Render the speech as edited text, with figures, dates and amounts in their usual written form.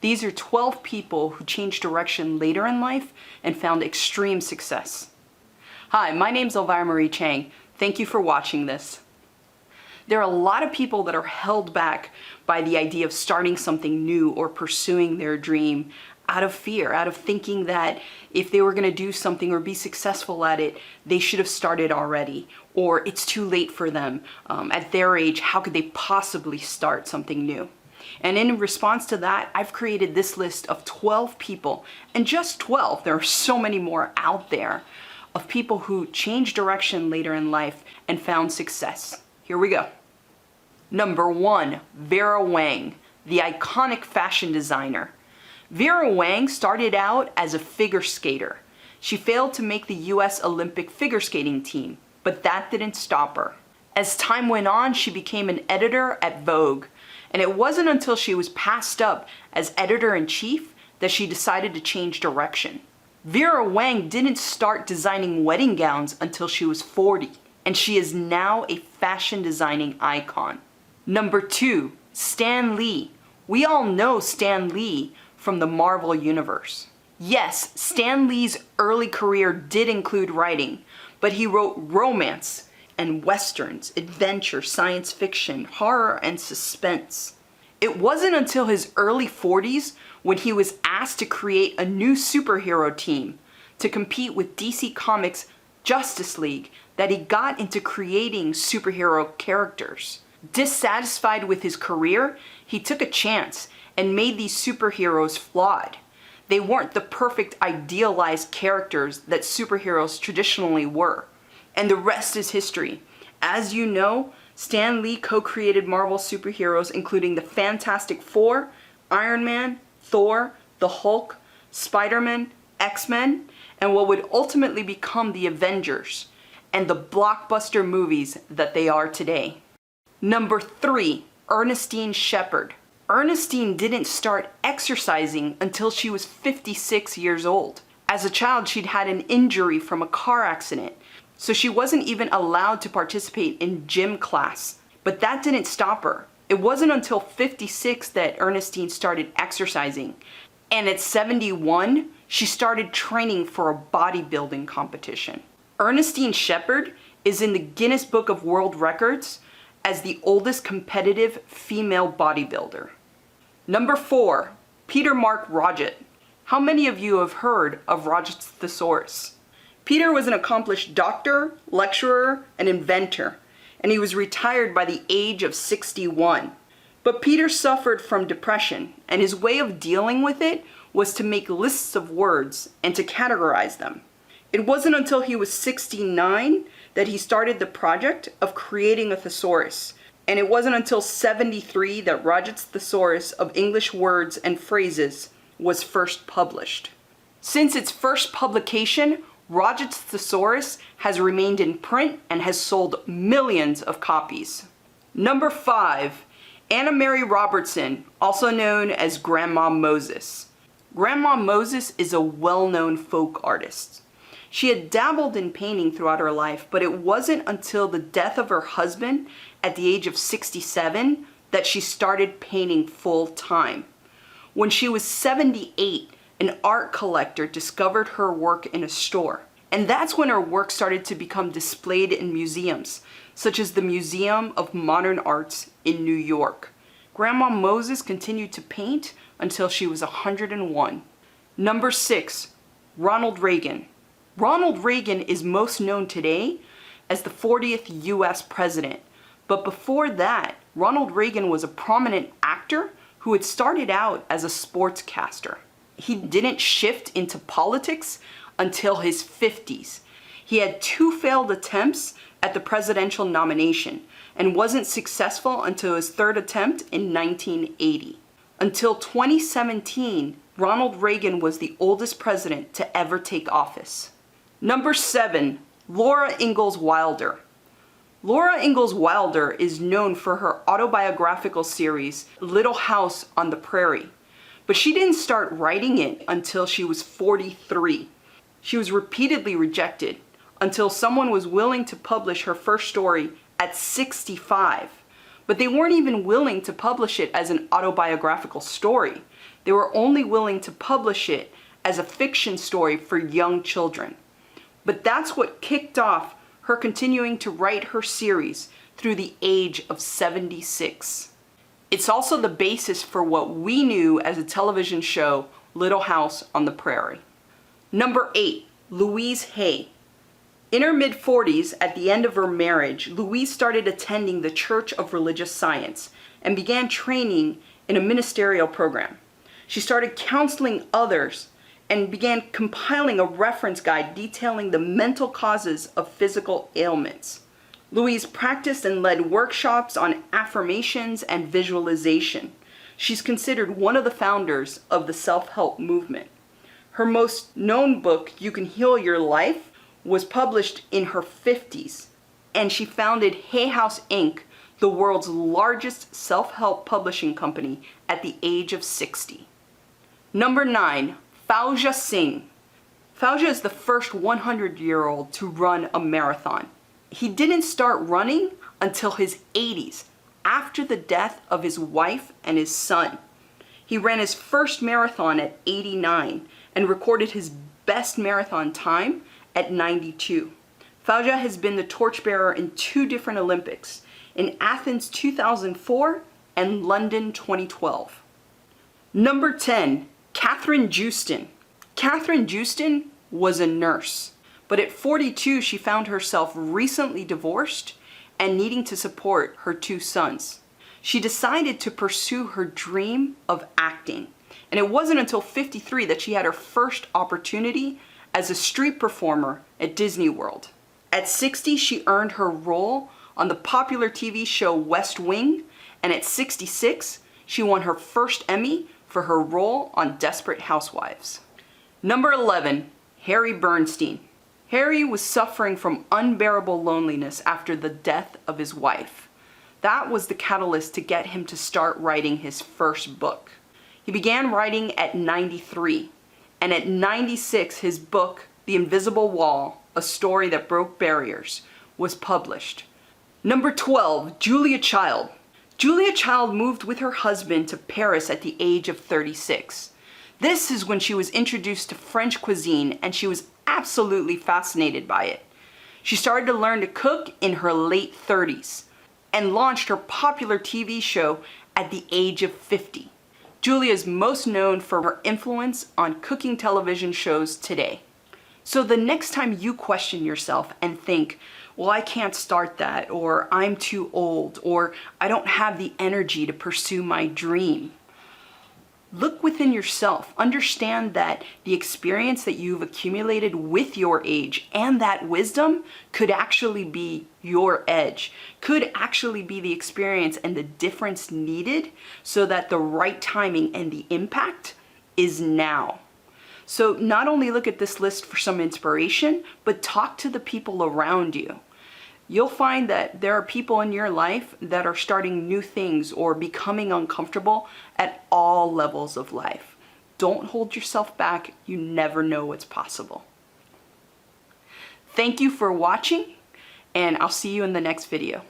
These are 12 people who changed direction later in life and found extreme success. Hi, my name's Elvira Chang. Thank you for watching this. There are a lot of people that are held back by the idea of starting something new or pursuing their dream out of fear, out of thinking that if they were going to do something or be successful at it, they should have started already, or it's too late for them. At their age, how could they possibly start something new? And in response to that, I've created this list of 12 people, and just 12, there are so many more out there, of people who changed direction later in life and found success. Here we go. Number 1, Vera Wang, the iconic fashion designer. Vera Wang started out as a figure skater. She failed to make the US Olympic figure skating team, but that didn't stop her. As time went on, she became an editor at Vogue, and it wasn't until she was passed up as editor-in-chief that she decided to change direction. Vera Wang didn't start designing wedding gowns until she was 40, and she is now a fashion designing icon. Number 2, Stan Lee. We all know Stan Lee from the Marvel Universe. Yes, Stan Lee's early career did include writing, but he wrote romance and westerns, adventure, science fiction, horror, and suspense. It wasn't until his early 40s when he was asked to create a new superhero team to compete with DC Comics' Justice League that he got into creating superhero characters. Dissatisfied with his career, he took a chance and made these superheroes flawed. They weren't the perfect idealized characters that superheroes traditionally were. And the rest is history. As you know, Stan Lee co-created Marvel superheroes including the Fantastic Four, Iron Man, Thor, the Hulk, Spider-Man, X-Men, and what would ultimately become the Avengers, and the blockbuster movies that they are today. Number 3, Ernestine Shepherd. Ernestine didn't start exercising until she was 56 years old. As a child, she'd had an injury from a car accident, so she wasn't even allowed to participate in gym class. But that didn't stop her. It wasn't until 56 that Ernestine started exercising. And at 71, she started training for a bodybuilding competition. Ernestine Shepherd is in the Guinness Book of World Records as the oldest competitive female bodybuilder. Number 4, Peter Mark Roget. How many of you have heard of Roget's Thesaurus? Peter was an accomplished doctor, lecturer, and inventor, and he was retired by the age of 61. But Peter suffered from depression, and his way of dealing with it was to make lists of words and to categorize them. It wasn't until he was 69 that he started the project of creating a thesaurus, and it wasn't until 73 that Roget's Thesaurus of English Words and Phrases was first published. Since its first publication, Roget's Thesaurus has remained in print and has sold millions of copies. Number 5, Anna Mary Robertson, also known as Grandma Moses. Grandma Moses is a well-known folk artist. She had dabbled in painting throughout her life, but it wasn't until the death of her husband at the age of 67 that she started painting full-time. When she was 78, an art collector discovered her work in a store. And that's when her work started to become displayed in museums, such as the Museum of Modern Arts in New York. Grandma Moses continued to paint until she was 101. Number 6, Ronald Reagan. Ronald Reagan is most known today as the 40th US president. But before that, Ronald Reagan was a prominent actor who had started out as a sportscaster. He didn't shift into politics until his 50s. He had 2 failed attempts at the presidential nomination and wasn't successful until his 3rd attempt in 1980. Until 2017, Ronald Reagan was the oldest president to ever take office. Number 7, Laura Ingalls Wilder. Laura Ingalls Wilder is known for her autobiographical series, Little House on the Prairie. But she didn't start writing it until she was 43. She was repeatedly rejected until someone was willing to publish her first story at 65. But they weren't even willing to publish it as an autobiographical story. They were only willing to publish it as a fiction story for young children. But that's what kicked off her continuing to write her series through the age of 76. It's also the basis for what we knew as a television show, Little House on the Prairie. Number 8, Louise Hay. In her mid-40s, at the end of her marriage, Louise started attending the Church of Religious Science and began training in a ministerial program. She started counseling others and began compiling a reference guide detailing the mental causes of physical ailments. Louise practiced and led workshops on affirmations and visualization. She's considered one of the founders of the self-help movement. Her most known book, You Can Heal Your Life, was published in her 50s, and she founded Hay House Inc., the world's largest self-help publishing company, at the age of 60. Number 9, Foggia Singh. Foggia is the first 100-year-old to run a marathon. He didn't start running until his 80s, after the death of his wife and his son. He ran his first marathon at 89 and recorded his best marathon time at 92. Foggia has been the torchbearer in 2 different Olympics, in Athens 2004 and London 2012. Number 10, Kathryn Joosten. Kathryn Joosten was a nurse, but at 42 she found herself recently divorced and needing to support her 2 sons. She decided to pursue her dream of acting, and it wasn't until 53 that she had her first opportunity as a street performer at Disney World. At 60, she earned her role on the popular TV show West Wing, and at 66, she won her first Emmy for her role on Desperate Housewives. Number 11, Harry Bernstein. Harry was suffering from unbearable loneliness after the death of his wife. That was the catalyst to get him to start writing his first book. He began writing at 93, and at 96 his book, The Invisible Wall, A Story That Broke Barriers, was published. Number 12, Julia Child. Julia Child moved with her husband to Paris at the age of 36. This is when she was introduced to French cuisine, and she was absolutely fascinated by it. She started to learn to cook in her late 30s and launched her popular TV show at the age of 50. Julia is most known for her influence on cooking television shows today. So the next time you question yourself and think, well, I can't start that, or I'm too old, or I don't have the energy to pursue my dream, look within yourself. Understand that the experience that you've accumulated with your age and that wisdom could actually be your edge, could actually be the experience and the difference needed so that the right timing and the impact is now. So not only look at this list for some inspiration, but talk to the people around you. You'll find that there are people in your life that are starting new things or becoming uncomfortable at all levels of life. Don't hold yourself back. You never know what's possible. Thank you for watching, and I'll see you in the next video.